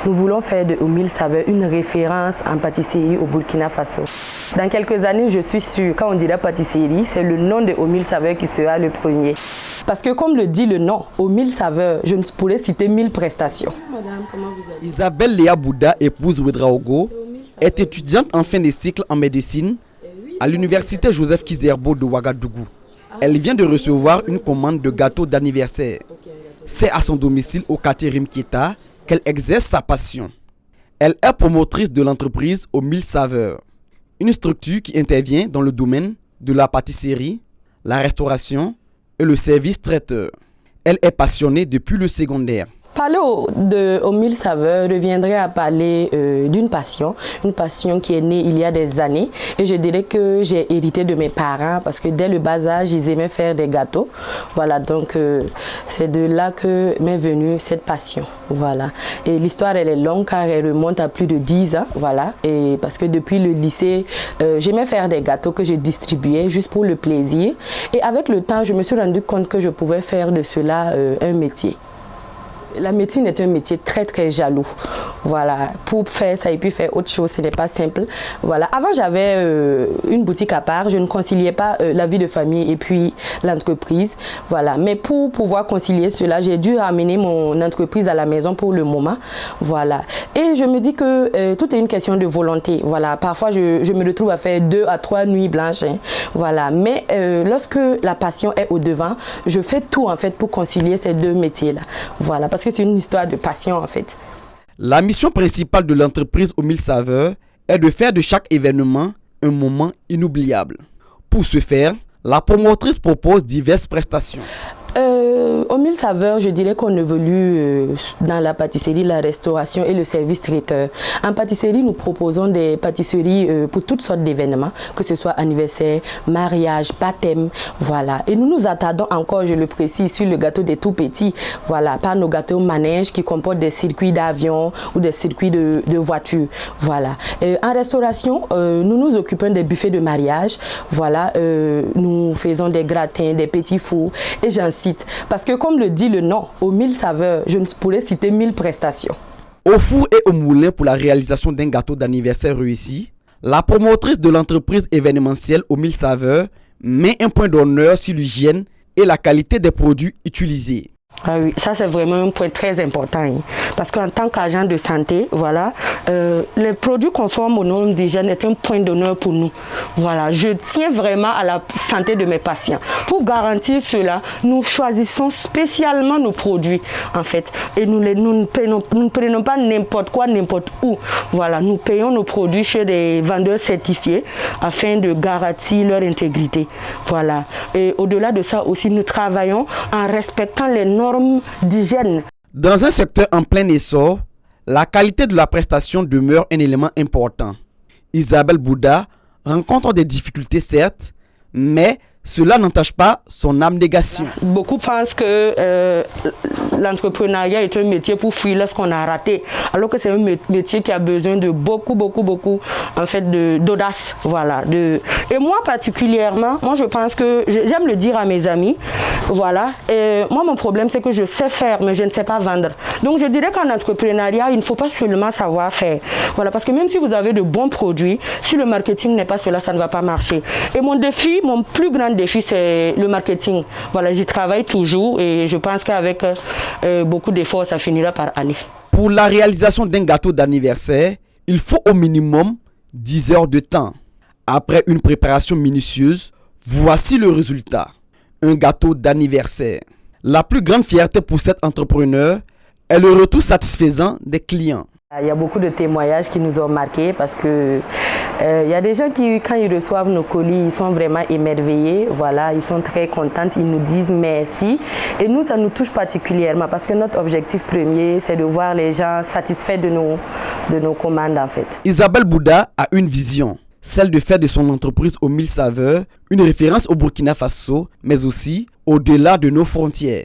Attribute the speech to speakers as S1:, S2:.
S1: nous voulons faire de Aux Mille Saveurs une référence en pâtisserie au Burkina Faso. Dans quelques années, je suis sûre, quand on dira pâtisserie, c'est le nom de Aux Mille Saveurs qui sera le premier. Parce que comme le dit le nom, Aux Mille Saveurs, je ne pourrais citer 1000 prestations.
S2: Madame, comment vous allez?
S3: Isabelle Léa Bouda, épouse Ouedraogo, est étudiante en fin de cycle en médecine à l'université Joseph Kizerbo de Ouagadougou. Elle vient de recevoir une commande de gâteau d'anniversaire. C'est à son domicile au quartier Rimkieta qu'elle exerce sa passion. Elle est promotrice de l'entreprise Aux Mille Saveurs, une structure qui intervient dans le domaine de la pâtisserie, la restauration et le service traiteur. Elle est passionnée depuis le secondaire.
S1: Parler Aux Mille Saveurs reviendrait à parler d'une passion, une passion qui est née il y a des années. Et je dirais que j'ai hérité de mes parents parce que dès le bas âge, ils aimaient faire des gâteaux. Voilà, donc c'est de là que m'est venue cette passion. Voilà. Et l'histoire, elle est longue car elle remonte à plus de 10 ans. Voilà. Et parce que depuis le lycée, j'aimais faire des gâteaux que je distribuais juste pour le plaisir. Et avec le temps, je me suis rendu compte que je pouvais faire de cela un métier. La médecine est un métier très très jaloux. Voilà, pour faire ça et puis faire autre chose, ce n'est pas simple. Voilà, avant j'avais une boutique à part, je ne conciliais pas la vie de famille et puis l'entreprise. Voilà, mais pour pouvoir concilier cela, j'ai dû ramener mon entreprise à la maison pour le moment. Voilà, et je me dis que tout est une question de volonté. Voilà, parfois je me retrouve à faire 2 à 3 nuits blanches. Hein. Voilà, mais lorsque la passion est au devant, je fais tout en fait pour concilier ces deux métiers-là. Voilà, parce que c'est une histoire de passion en fait.
S3: La mission principale de l'entreprise Aux Mille Saveurs est de faire de chaque événement un moment inoubliable. Pour ce faire, la promotrice propose diverses prestations.
S1: Aux Mille Saveurs, je dirais qu'on évolue dans la pâtisserie, la restauration et le service traiteur. En pâtisserie, nous proposons des pâtisseries pour toutes sortes d'événements, que ce soit anniversaire, mariage, baptême, voilà. Et nous nous attardons encore, je le précise, sur le gâteau des tout petits, voilà, pas nos gâteaux manèges qui comportent des circuits d'avion ou des circuits de voitures, voilà. En restauration, nous nous occupons des buffets de mariage, voilà, nous faisons des gratins, des petits fours et j'en cite. Parce que comme le dit le nom, Aux Mille Saveurs, je ne pourrais citer 1000 prestations.
S3: Au four et au moulin pour la réalisation d'un gâteau d'anniversaire réussi, la promotrice de l'entreprise événementielle Aux Mille Saveurs met un point d'honneur sur l'hygiène et la qualité des produits utilisés.
S1: Ah oui, ça c'est vraiment un point très important. Hein. Parce qu'en tant qu'agent de santé, voilà, les produits conformes aux normes d'hygiène est un point d'honneur pour nous. Voilà, je tiens vraiment à la santé de mes patients. Pour garantir cela, nous choisissons spécialement nos produits en fait. Et nous ne prenons pas n'importe quoi, n'importe où. Voilà, nous payons nos produits chez des vendeurs certifiés afin de garantir leur intégrité. Voilà. Et au-delà de ça aussi, nous travaillons en respectant les normes d'hygiène.
S3: Dans un secteur en plein essor, la qualité de la prestation demeure un élément important. Isabelle Bouda rencontre des difficultés certes, mais cela n'entache pas son abnégation.
S1: Beaucoup pensent que l'entrepreneuriat est un métier pour fuir lorsqu'on a raté, alors que c'est un métier qui a besoin de beaucoup en fait d'audace, voilà. Et moi particulièrement, moi je pense que j'aime le dire à mes amis, voilà. Et moi mon problème c'est que je sais faire mais je ne sais pas vendre. Donc je dirais qu'en entrepreneuriat il ne faut pas seulement savoir faire, voilà, parce que même si vous avez de bons produits, si le marketing n'est pas cela, ça ne va pas marcher. Et mon plus grand défi c'est le marketing. Voilà, j'y travaille toujours et je pense qu'avec beaucoup d'efforts, ça finira par aller.
S3: Pour la réalisation d'un gâteau d'anniversaire, il faut au minimum 10 heures de temps. Après une préparation minutieuse, voici le résultat. Un gâteau d'anniversaire. La plus grande fierté pour cet entrepreneur est le retour satisfaisant des clients.
S1: Il y a beaucoup de témoignages qui nous ont marqués parce que il y a des gens qui, quand ils reçoivent nos colis, ils sont vraiment émerveillés. Voilà, ils sont très contents, ils nous disent merci. Et nous, ça nous touche particulièrement parce que notre objectif premier, c'est de voir les gens satisfaits de nos commandes en fait.
S3: Isabelle Bouda a une vision, celle de faire de son entreprise Aux Mille Saveurs une référence au Burkina Faso, mais aussi au-delà de nos frontières.